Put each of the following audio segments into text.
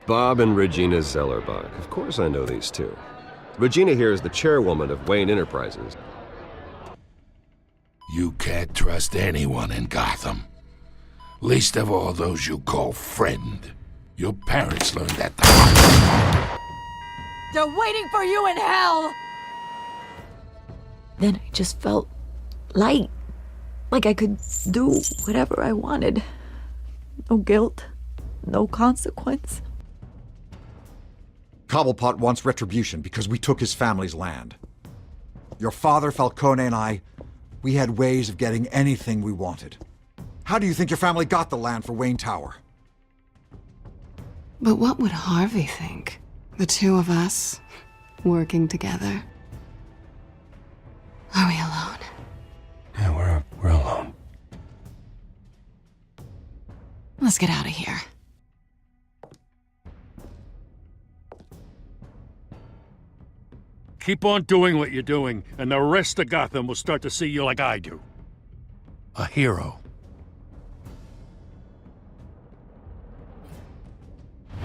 Bob and Regina Zellerbach. Of course I know these two. Regina here is the chairwoman of Wayne Enterprises. You can't trust anyone in Gotham. Least of all those you call friend. Your parents learned that the hard way. They're waiting for you in hell! Then I just felt light. Like I could do whatever I wanted. No guilt. No consequence. Cobblepot wants retribution because we took his family's land. Your father, Falcone, and I, we had ways of getting anything we wanted. How do you think your family got the land for Wayne Tower? But what would Harvey think? The two of us, working together. Are we alone? Yeah, we're alone. Let's get out of here. Keep on doing what you're doing, and the rest of Gotham will start to see you like I do. A hero.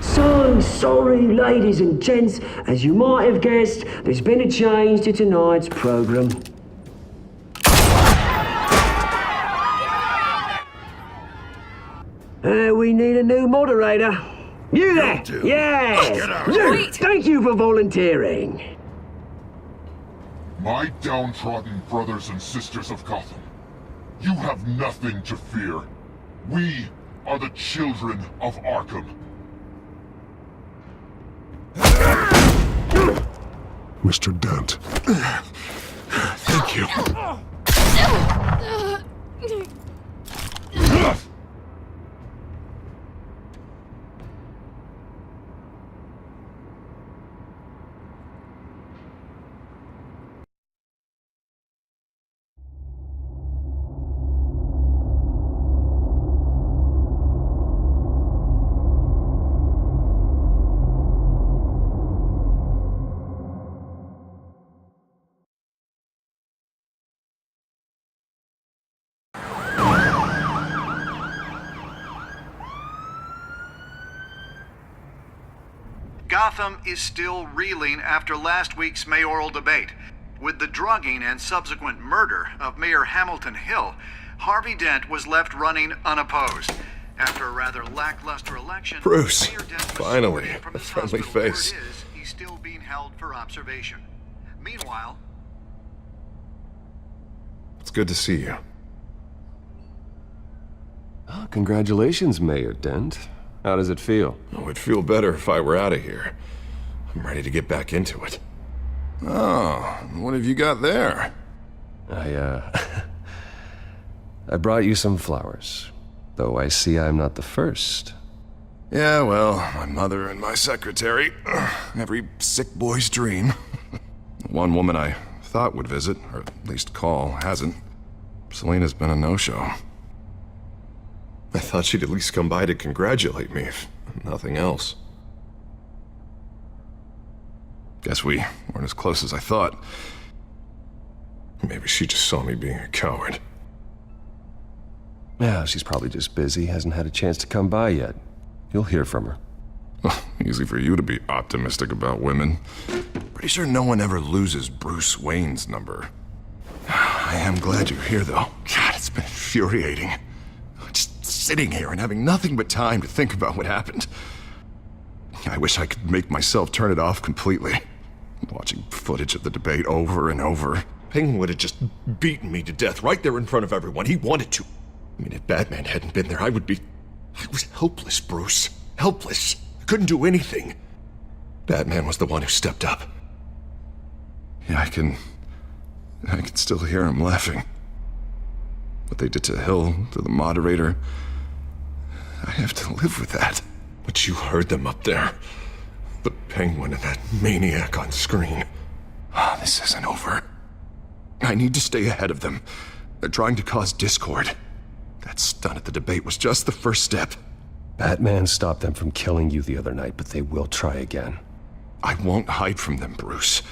So sorry, ladies and gents. As you might have guessed, there's been a change to tonight's program. We need a new moderator. You there? Yes! You! Thank you for volunteering. My downtrodden brothers and sisters of Gotham, you have nothing to fear. We are the children of Arkham. Mr. Dent. Thank you. Gotham is still reeling after last week's mayoral debate. With the drugging and subsequent murder of Mayor Hamilton Hill, Harvey Dent was left running unopposed. After a rather lackluster election, Bruce, Mayor Dent was finally, sworn in from a his friendly hospital, where face. it is, he's still being held for observation. Meanwhile, It's good to see you. Oh, congratulations, Mayor Dent. How does it feel? Oh, it'd feel better if I were out of here. I'm ready to get back into it. Oh, what have you got there? I brought you some flowers. Though I see I'm not the first. Yeah, well, my mother and my secretary. Every sick boy's dream. One woman I thought would visit, or at least call, hasn't. Selena's been a no-show. I thought she'd at least come by to congratulate me, if nothing else. Guess we weren't as close as I thought. Maybe she just saw me being a coward. Yeah, she's probably just busy, hasn't had a chance to come by yet. You'll hear from her. Easy for you to be optimistic about women. Pretty sure no one ever loses Bruce Wayne's number. I am glad you're here, though. God, it's been infuriating. Just sitting here and having nothing but time to think about what happened. I wish I could make myself turn it off completely. Watching footage of the debate over and over. Penguin would have just beaten me to death right there in front of everyone. He wanted to. I mean, if Batman hadn't been there, I was helpless, Bruce. Helpless. I couldn't do anything. Batman was the one who stepped up. Yeah, I can still hear him laughing. What they did to Hill, to the moderator, I have to live with that. But you heard them up there. The Penguin and that maniac on screen. This isn't over. I need to stay ahead of them. They're trying to cause discord. That stunt at the debate was just the first step. Batman stopped them from killing you the other night, but they will try again. I won't hide from them, Bruce.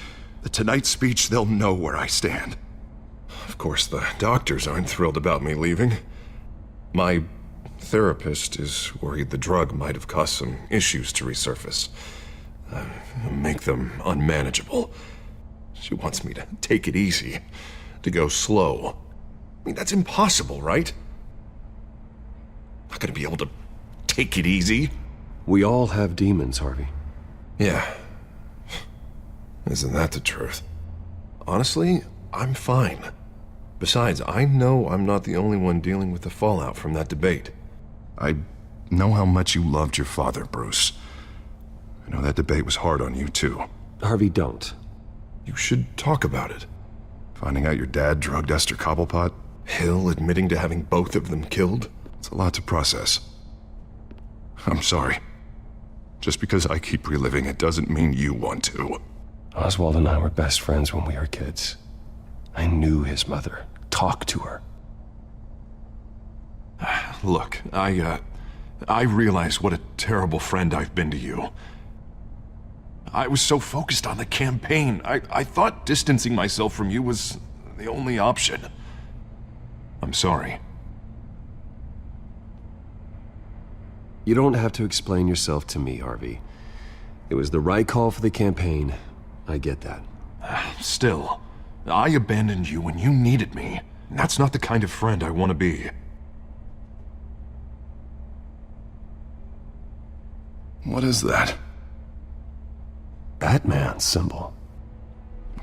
The Tonight speech, they'll know where I stand. Of course, the doctors aren't thrilled about me leaving. My therapist is worried the drug might have caused some issues to resurface. Make them unmanageable. She wants me to take it easy, to go slow. I mean, that's impossible, right? Not gonna be able to take it easy. We all have demons, Harvey. Yeah. Isn't that the truth? Honestly, I'm fine. Besides, I know I'm not the only one dealing with the fallout from that debate. I know how much you loved your father, Bruce. I know that debate was hard on you, too. Harvey, don't. You should talk about it. Finding out your dad drugged Esther Cobblepot, Hill admitting to having both of them killed. It's a lot to process. I'm sorry. Just because I keep reliving it doesn't mean you want to. Oswald and I were best friends when we were kids. I knew his mother. Talked to her. Look, I realize what a terrible friend I've been to you. I was so focused on the campaign. I thought distancing myself from you was the only option. I'm sorry. You don't have to explain yourself to me, Harvey. It was the right call for the campaign. I get that. Still, I abandoned you when you needed me. And that's not the kind of friend I want to be. What is that? Batman's symbol.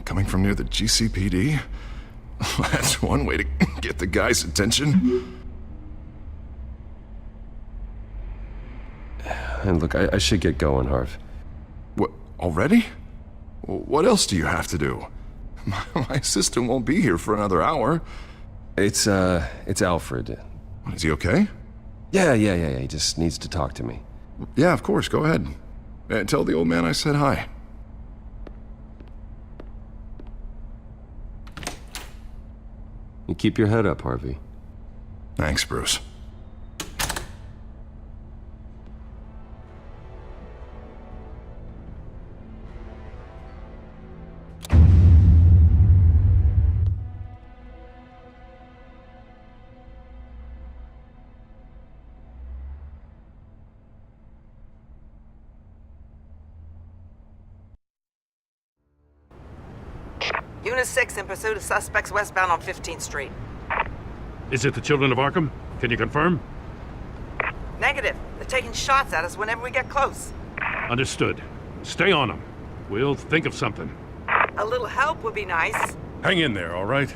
Coming from near the GCPD? That's one way to get the guy's attention. And look, I should get going, Harv. What, already? What else do you have to do? My assistant won't be here for another hour. It's Alfred. Is he okay? Yeah, he just needs to talk to me. Yeah, of course, go ahead. Tell the old man I said hi. You keep your head up, Harvey. Thanks, Bruce. Unit 6 in pursuit of suspects westbound on 15th Street. Is it the Children of Arkham? Can you confirm? Negative. They're taking shots at us whenever we get close. Understood. Stay on them. We'll think of something. A little help would be nice. Hang in there, all right?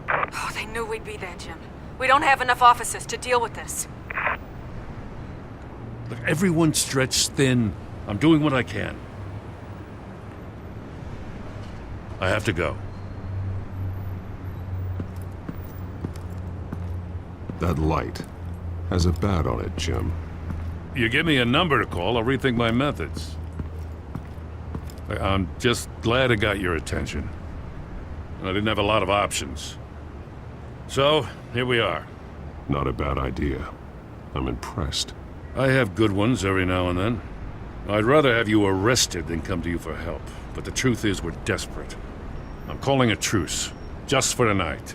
Oh, they knew we'd be there, Jim. We don't have enough officers to deal with this. Look, everyone's stretched thin. I'm doing what I can. I have to go. That light has a bat on it, Jim. You give me a number to call, I'll rethink my methods. I'm just glad I got your attention. I didn't have a lot of options. So, here we are. Not a bad idea. I'm impressed. I have good ones every now and then. I'd rather have you arrested than come to you for help. But the truth is, we're desperate. I'm calling a truce, just for tonight.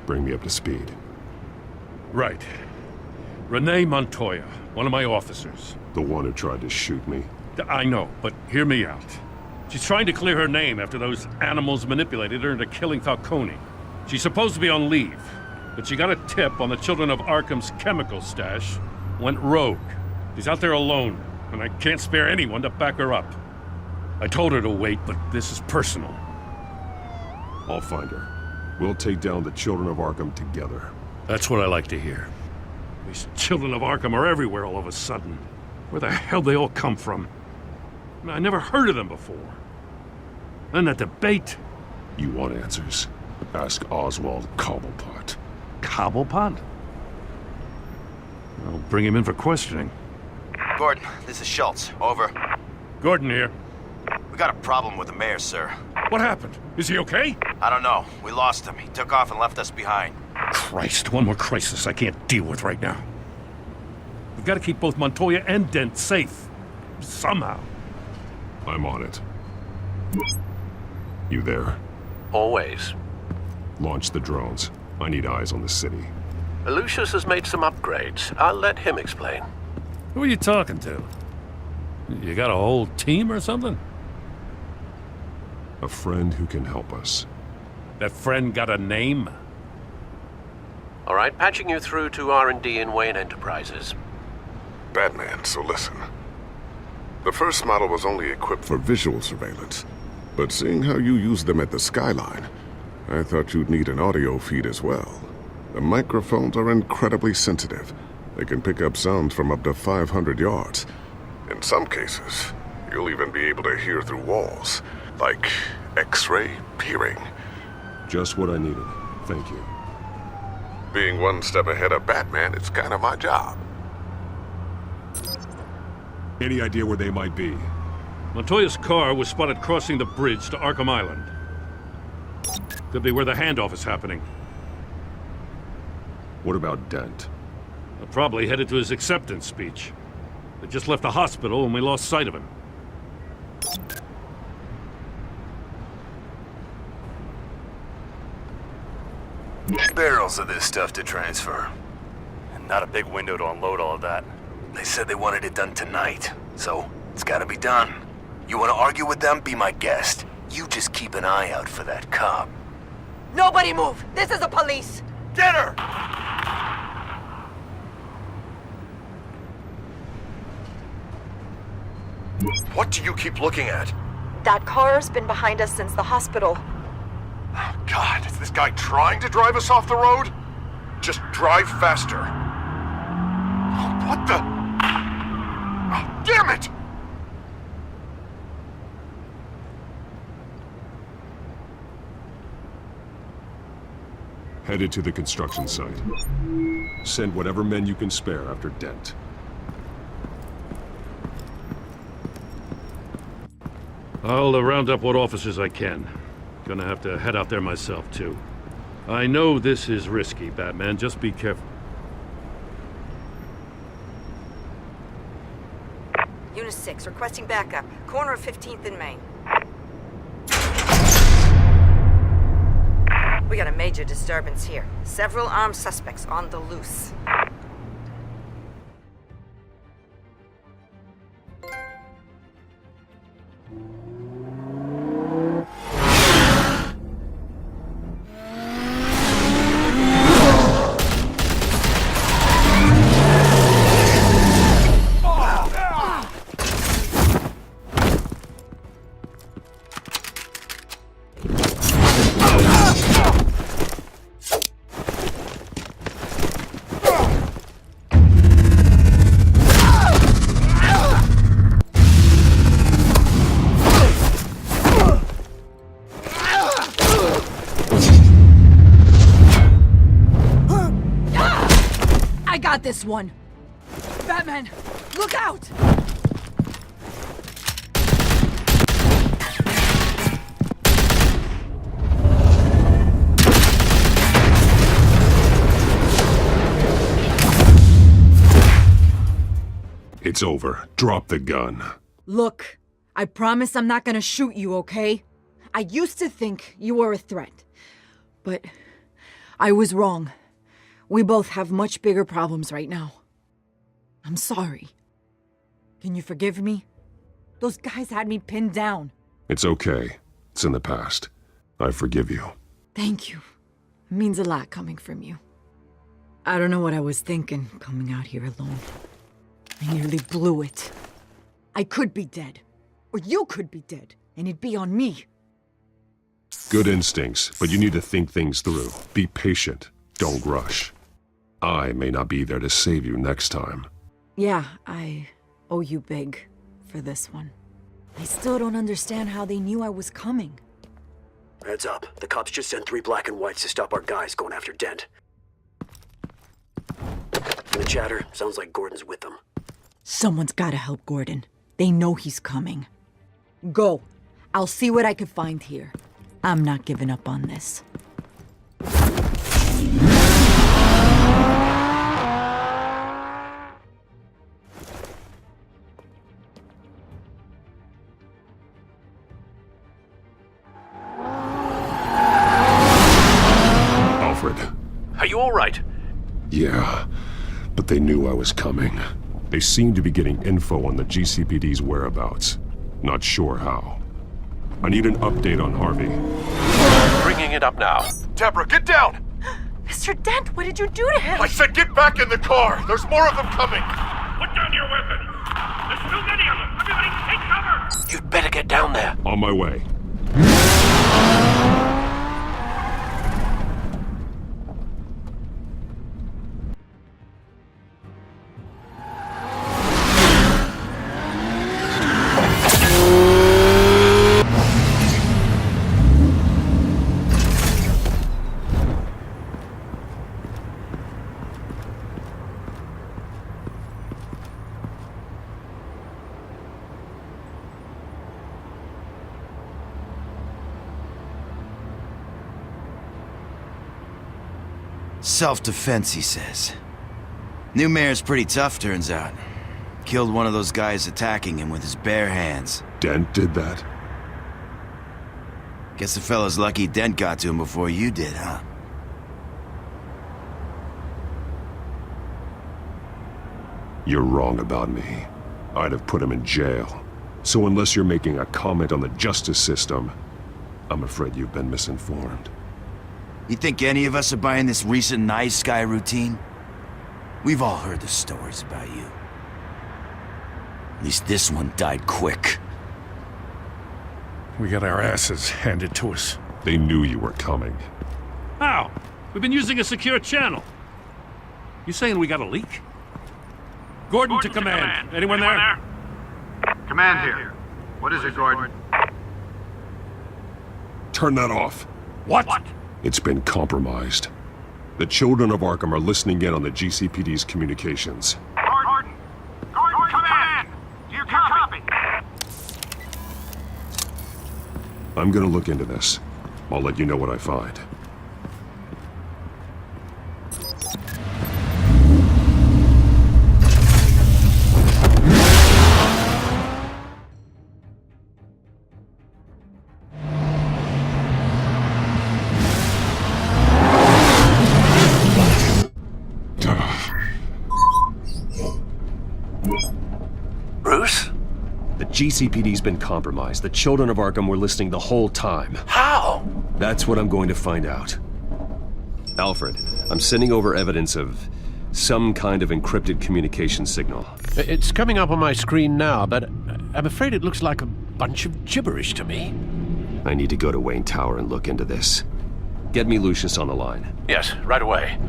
Bring me up to speed. Right. Renee Montoya, one of my officers. The one who tried to shoot me. I know, but hear me out. She's trying to clear her name after those animals manipulated her into killing Falcone. She's supposed to be on leave, but she got a tip on the Children of Arkham's chemical stash, went rogue. She's out there alone, and I can't spare anyone to back her up. I told her to wait, but this is personal. I'll find her. We'll take down the Children of Arkham together. That's what I like to hear. These Children of Arkham are everywhere all of a sudden. Where the hell they all come from? I never heard of them before. Then that debate. You want answers? Ask Oswald Cobblepot. Cobblepot? I'll bring him in for questioning. Gordon, this is Schultz. Over. Gordon here. We got a problem with the mayor, sir. What happened? Is he okay? I don't know. We lost him. He took off and left us behind. Christ, one more crisis I can't deal with right now. We've got to keep both Montoya and Dent safe. Somehow. I'm on it. You there? Always. Launch the drones. I need eyes on the city. Lucius has made some upgrades. I'll let him explain. Who are you talking to? You got a whole team or something? A friend who can help us. That friend got a name? All right, patching you through to R&D in Wayne Enterprises. Batman, so listen. The first model was only equipped for visual surveillance, but seeing how you use them at the Skyline, I thought you'd need an audio feed as well. The microphones are incredibly sensitive. They can pick up sounds from up to 500 yards. In some cases, you'll even be able to hear through walls, like X-ray peering. Just what I needed. Thank you. Being one step ahead of Batman, it's kind of my job. Any idea where they might be? Montoya's car was spotted crossing the bridge to Arkham Island. Could be where the handoff is happening. What about Dent? Probably headed to his acceptance speech. They just left the hospital and we lost sight of him. Barrels of this stuff to transfer. And not a big window to unload all of that. They said they wanted it done tonight, so it's gotta be done. You wanna argue with them? Be my guest. You just keep an eye out for that cop. Nobody move! This is the police! Get her! What do you keep looking at? That car's been behind us since the hospital. God, is this guy trying to drive us off the road? Just drive faster. What the? Oh, damn it! Headed to the construction site. Send whatever men you can spare after Dent. I'll round up what officers I can. Gonna have to head out there myself, too. I know this is risky, Batman. Just be careful. Unit 6, requesting backup. Corner of 15th and Main. We got a major disturbance here. Several armed suspects on the loose. Got this one. Batman, look out! It's over. Drop the gun. Look, I promise I'm not gonna shoot you, okay? I used to think you were a threat, but I was wrong. We both have much bigger problems right now. I'm sorry. Can you forgive me? Those guys had me pinned down. It's okay. It's in the past. I forgive you. Thank you. It means a lot coming from you. I don't know what I was thinking coming out here alone. I nearly blew it. I could be dead. Or you could be dead, and it'd be on me. Good instincts, but you need to think things through. Be patient. Don't rush. I may not be there to save you next time. Yeah, I owe you big for this one. I still don't understand how they knew I was coming. Heads up. The cops just sent 3 black and whites to stop our guys going after Dent. And the chatter sounds like Gordon's with them. Someone's gotta help Gordon. They know he's coming. Go. I'll see what I can find here. I'm not giving up on this. Are you all right? Yeah, but they knew I was coming. They seemed to be getting info on the GCPD's whereabouts. Not sure how. I need an update on Harvey. Bringing it up now. Deborah, get down! Mr. Dent, what did you do to him? I said get back in the car! There's more of them coming! Put down your weapon! There's too many of them! Everybody take cover! You'd better get down there. On my way. Self-defense, he says. New mayor's pretty tough, turns out. Killed one of those guys attacking him with his bare hands. Dent did that? Guess the fella's lucky Dent got to him before you did, huh? You're wrong about me. I'd have put him in jail. So unless you're making a comment on the justice system, I'm afraid you've been misinformed. You think any of us are buying this recent nice guy routine? We've all heard the stories about you. At least this one died quick. We got our asses handed to us. They knew you were coming. How? We've been using a secure channel. You saying we got a leak? Gordon to command. Anyone there? Command here. What is it, Gordon? Turn that off. What? It's been compromised. The children of Arkham are listening in on the GCPD's communications. Gordon! Gordon, command! Do you copy? I'm gonna look into this. I'll let you know what I find. Bruce? The GCPD's been compromised. The children of Arkham were listening the whole time. How? That's what I'm going to find out. Alfred, I'm sending over evidence of some kind of encrypted communication signal. It's coming up on my screen now, but I'm afraid it looks like a bunch of gibberish to me. I need to go to Wayne Tower and look into this. Get me Lucius on the line. Yes, right away.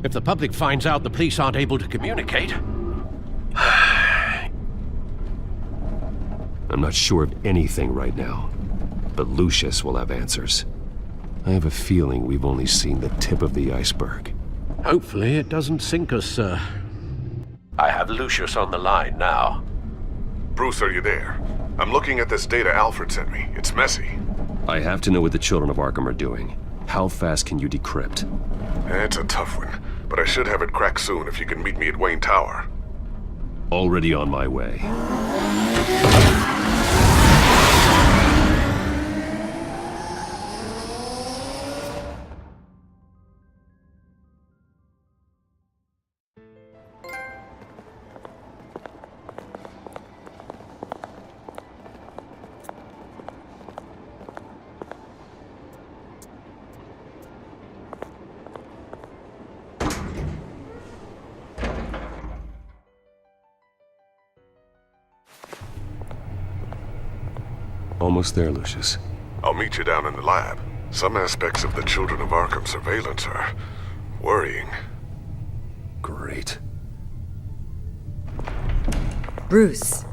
If the public finds out the police aren't able to communicate... I'm not sure of anything right now, but Lucius will have answers. I have a feeling we've only seen the tip of the iceberg. Hopefully it doesn't sink us, sir. I have Lucius on the line now. Bruce, are you there? I'm looking at this data Alfred sent me. It's messy. I have to know what the children of Arkham are doing. How fast can you decrypt? It's a tough one, but I should have it cracked soon if you can meet me at Wayne Tower. Already on my way. Almost there, Lucius. I'll meet you down in the lab. Some aspects of the Children of Arkham surveillance are worrying. Great. Bruce.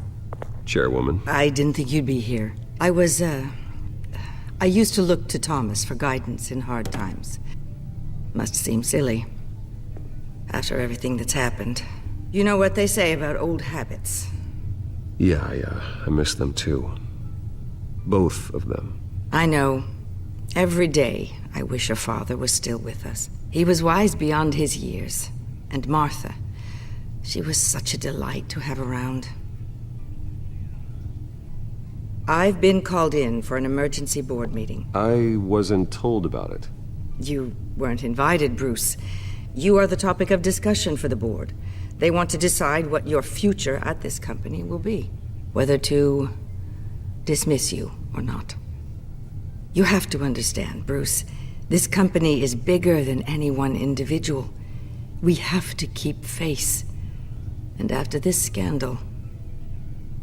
Chairwoman. I didn't think you'd be here. I used to look to Thomas for guidance in hard times. Must seem silly. After everything that's happened. You know what they say about old habits. Yeah, I miss them too. Both of them. I know. Every day, I wish your father was still with us. He was wise beyond his years. And Martha, she was such a delight to have around. I've been called in for an emergency board meeting. I wasn't told about it. You weren't invited, Bruce. You are the topic of discussion for the board. They want to decide what your future at this company will be. Whether to dismiss you or not. You have to understand, Bruce. This company is bigger than any one individual. We have to keep face. And after this scandal...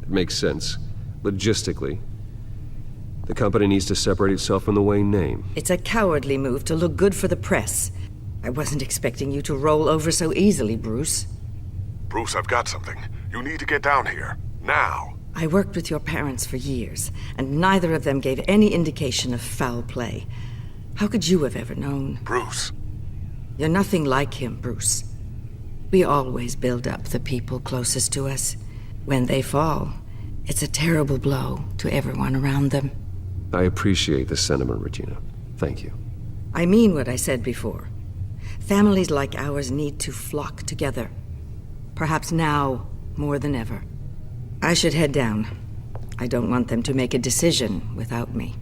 It makes sense. Logistically. The company needs to separate itself from the Wayne name. It's a cowardly move to look good for the press. I wasn't expecting you to roll over so easily, Bruce. Bruce, I've got something. You need to get down here. Now. I worked with your parents for years, and neither of them gave any indication of foul play. How could you have ever known? Bruce. You're nothing like him, Bruce. We always build up the people closest to us. When they fall, it's a terrible blow to everyone around them. I appreciate the sentiment, Regina. Thank you. I mean what I said before. Families like ours need to flock together. Perhaps now more than ever. I should head down. I don't want them to make a decision without me.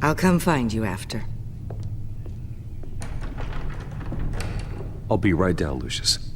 I'll come find you after. I'll be right down, Lucius.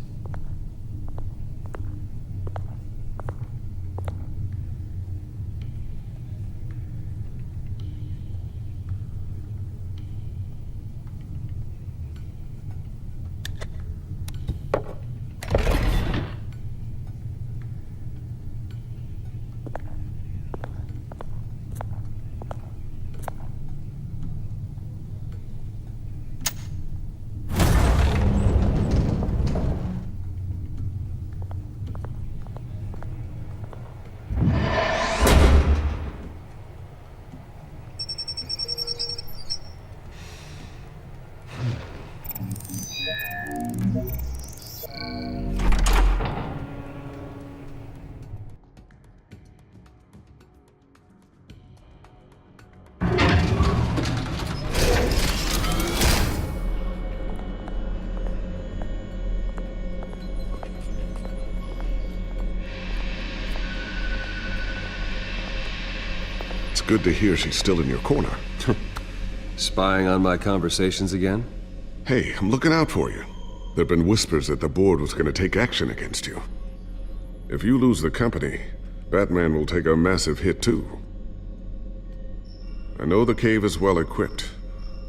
Good to hear she's still in your corner. Spying on my conversations again? Hey, I'm looking out for you. There've been whispers that the board was gonna take action against you. If you lose the company, Batman will take a massive hit too. I know the cave is well equipped,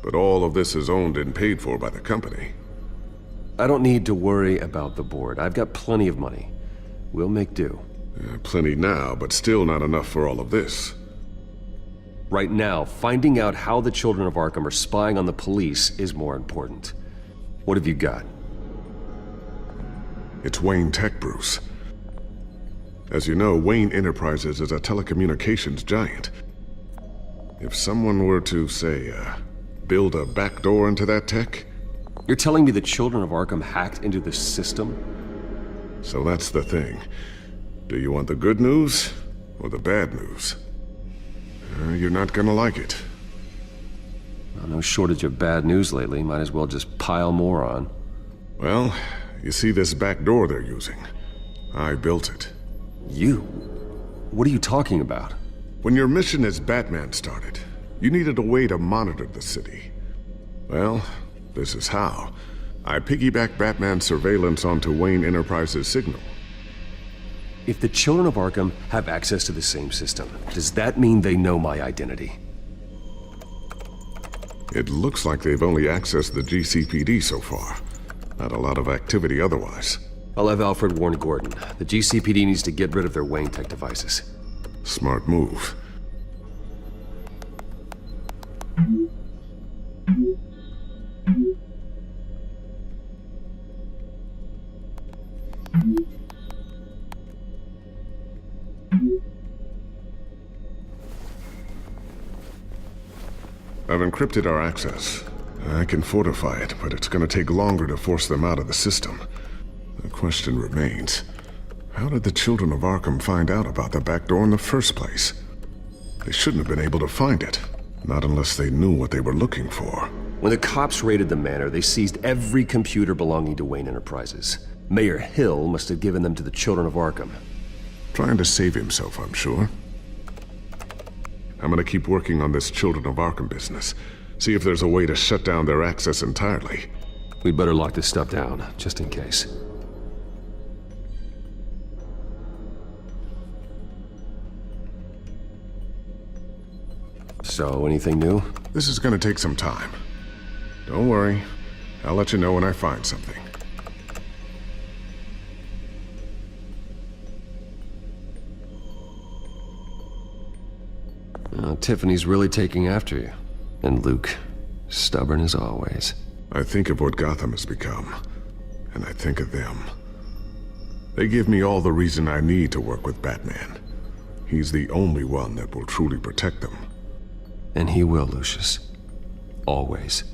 but all of this is owned and paid for by the company. I don't need to worry about the board. I've got plenty of money. We'll make do. Plenty now, but still not enough for all of this. Right now, finding out how the children of Arkham are spying on the police is more important. What have you got? It's Wayne Tech, Bruce. As you know, Wayne Enterprises is a telecommunications giant. If someone were to, say, build a backdoor into that tech... You're telling me the children of Arkham hacked into the system? So that's the thing. Do you want the good news or the bad news? You're not gonna like it. Well, no shortage of bad news lately. Might as well just pile more on. Well, you see this back door they're using? I built it. You? What are you talking about? When your mission as Batman started, you needed a way to monitor the city. Well, this is how. I piggybacked Batman's surveillance onto Wayne Enterprises' signal. If the children of Arkham have access to the same system, does that mean they know my identity? It looks like they've only accessed the GCPD so far. Not a lot of activity otherwise. I'll have Alfred warn Gordon. The GCPD needs to get rid of their Wayne Tech devices. Smart move. I've encrypted our access. I can fortify it, but it's gonna take longer to force them out of the system. The question remains, how did the children of Arkham find out about the back door in the first place? They shouldn't have been able to find it, not unless they knew what they were looking for. When the cops raided the manor, they seized every computer belonging to Wayne Enterprises. Mayor Hill must have given them to the children of Arkham. Trying to save himself, I'm sure. I'm gonna keep working on this Children of Arkham business. See if there's a way to shut down their access entirely. We'd better lock this stuff down, just in case. So, anything new? This is gonna take some time. Don't worry. I'll let you know when I find something. Tiffany's really taking after you. And Luke, stubborn as always. I think of what Gotham has become, and I think of them. They give me all the reason I need to work with Batman. He's the only one that will truly protect them. And he will, Lucius. Always.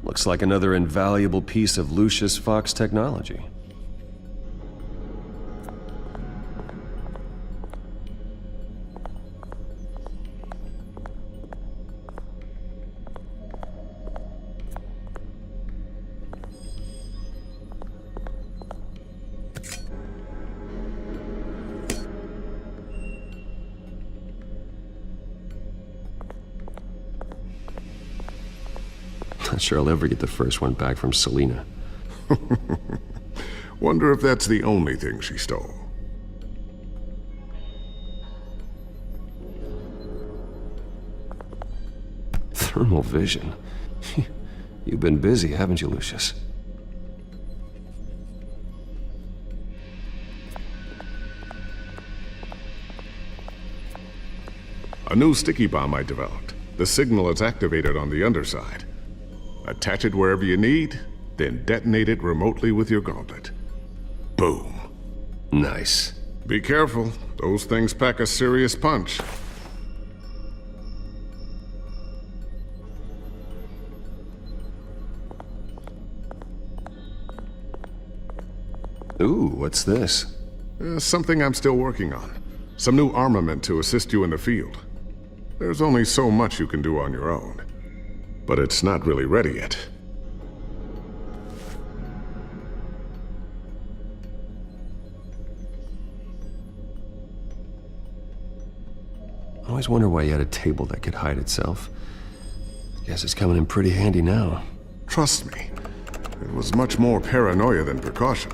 Looks like another invaluable piece of Lucius Fox technology. Not sure I'll ever get the first one back from Selina. Wonder if that's the only thing she stole. Thermal vision. You've been busy, haven't you, Lucius? A new sticky bomb I developed. The signal is activated on the underside. Attach it wherever you need, then detonate it remotely with your gauntlet. Boom. Nice. Be careful. Those things pack a serious punch. Ooh, what's this? Something I'm still working on. Some new armament to assist you in the field. There's only so much you can do on your own. But it's not really ready yet. I always wonder why you had a table that could hide itself. Guess it's coming in pretty handy now. Trust me, it was much more paranoia than precaution.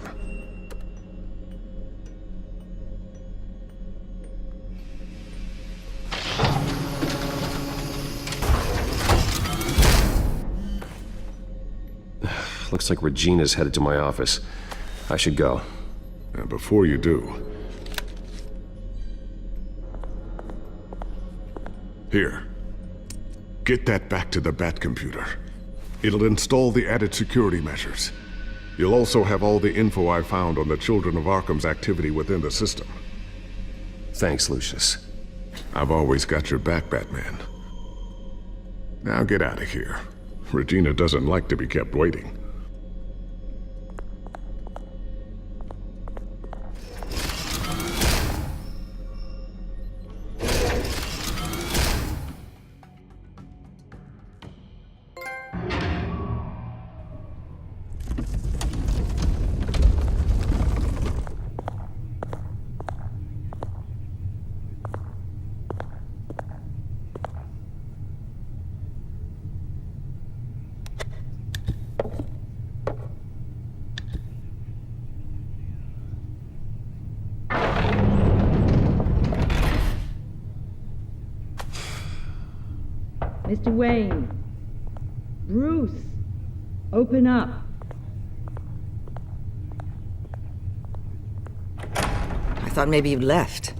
Looks like Regina's headed to my office. I should go. And before you do... Here. Get that back to the Bat computer. It'll install the added security measures. You'll also have all the info I found on the Children of Arkham's activity within the system. Thanks, Lucius. I've always got your back, Batman. Now get out of here. Regina doesn't like to be kept waiting. Mr. Wayne. Bruce. Open up. I thought maybe you'd left.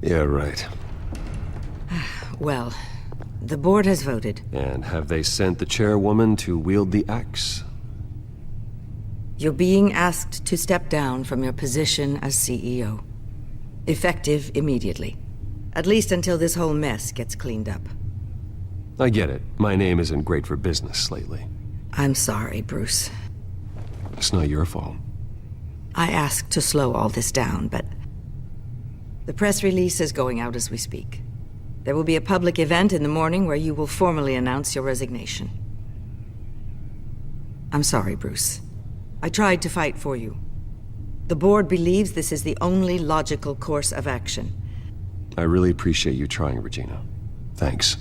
Yeah, right. Well, the board has voted. And have they sent the chairwoman to wield the axe? You're being asked to step down from your position as CEO. Effective immediately. At least until this whole mess gets cleaned up. I get it. My name isn't great for business lately. I'm sorry, Bruce. It's not your fault. I asked to slow all this down, but... the press release is going out as we speak. There will be a public event in the morning where you will formally announce your resignation. I'm sorry, Bruce. I tried to fight for you. The board believes this is the only logical course of action. I really appreciate you trying, Regina. Thanks.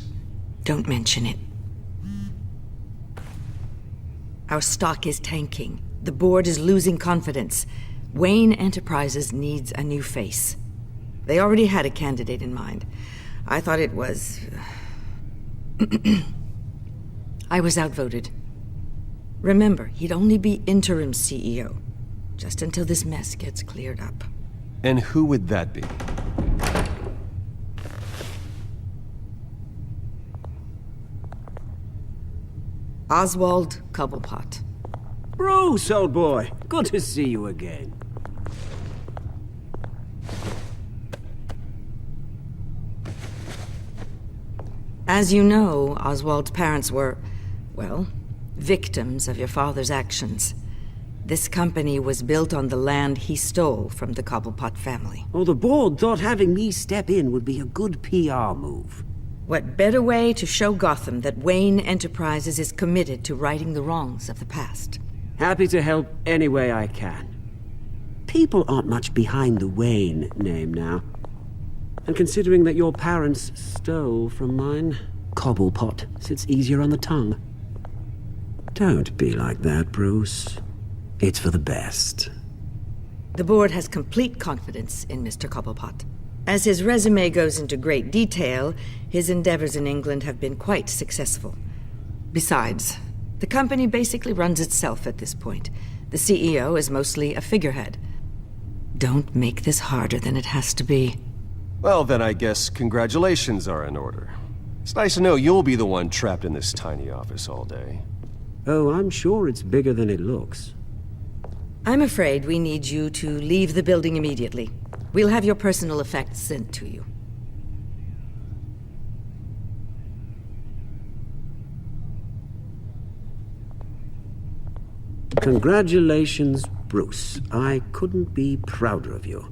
Don't mention it. Our stock is tanking. The board is losing confidence. Wayne Enterprises needs a new face. They already had a candidate in mind. I thought it was... I was outvoted. Remember, he'd only be interim CEO, just until this mess gets cleared up. And who would that be? Oswald Cobblepot. Bruce, old boy. Good to see you again. As you know, Oswald's parents were, well, victims of your father's actions. This company was built on the land he stole from the Cobblepot family. Well, the board thought having me step in would be a good PR move. What better way to show Gotham that Wayne Enterprises is committed to righting the wrongs of the past? Happy to help any way I can. People aren't much behind the Wayne name now. And considering that your parents stole from mine, Cobblepot sits easier on the tongue. Don't be like that, Bruce. It's for the best. The board has complete confidence in Mr. Cobblepot. As his resume goes into great detail, his endeavors in England have been quite successful. Besides, the company basically runs itself at this point. The CEO is mostly a figurehead. Don't make this harder than it has to be. Well, then I guess congratulations are in order. It's nice to know you'll be the one trapped in this tiny office all day. Oh, I'm sure it's bigger than it looks. I'm afraid we need you to leave the building immediately. We'll have your personal effects sent to you. Congratulations, Bruce. I couldn't be prouder of you.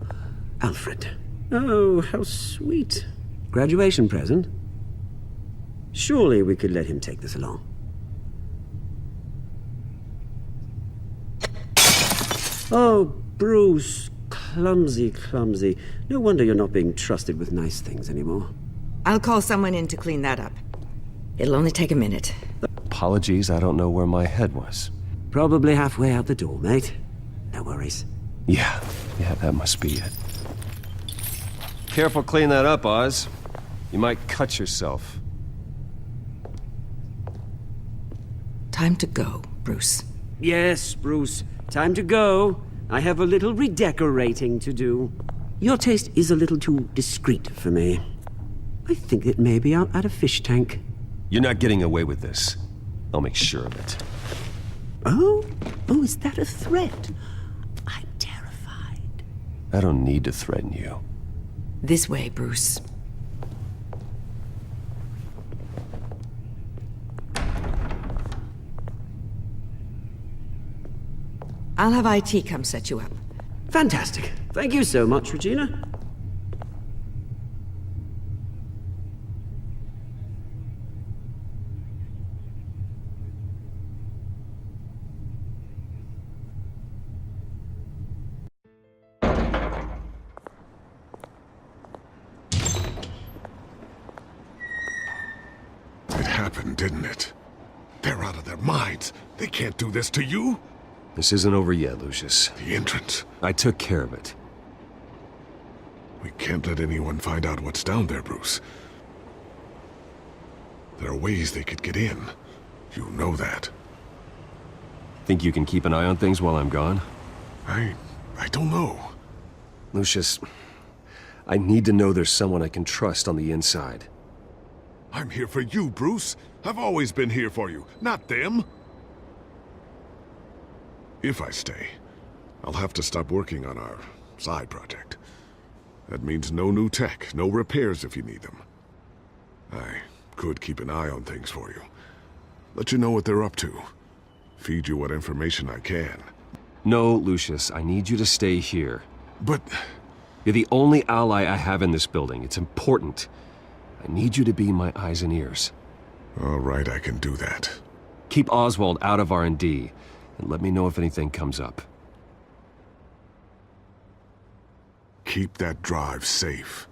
Alfred. Oh, how sweet. Graduation present? Surely we could let him take this along. Oh, Bruce. Clumsy, clumsy. No wonder you're not being trusted with nice things anymore. I'll call someone in to clean that up. It'll only take a minute. Apologies, I don't know where my head was. Probably halfway out the door, mate. No worries. Yeah, that must be it. Careful clean that up, Oz. You might cut yourself. Time to go, Bruce. Yes, Bruce. Time to go. I have a little redecorating to do. Your taste is a little too discreet for me. I think that maybe I'll add a fish tank. You're not getting away with this. I'll make sure of it. Oh, is that a threat? I'm terrified. I don't need to threaten you. This way, Bruce. I'll have IT come set you up. Fantastic. Thank you so much, Regina. It happened, didn't it? They're out of their minds. They can't do this to you. This isn't over yet, Lucius. The entrance. I took care of it. We can't let anyone find out what's down there, Bruce. There are ways they could get in. You know that. Think you can keep an eye on things while I'm gone? I don't know. Lucius, I need to know there's someone I can trust on the inside. I'm here for you, Bruce. I've always been here for you, not them. If I stay, I'll have to stop working on our side project. That means no new tech, no repairs if you need them. I could keep an eye on things for you. Let you know what they're up to. Feed you what information I can. No, Lucius, I need you to stay here. But... You're the only ally I have in this building. It's important. I need you to be my eyes and ears. All right, I can do that. Keep Oswald out of R&D, and let me know if anything comes up. Keep that drive safe.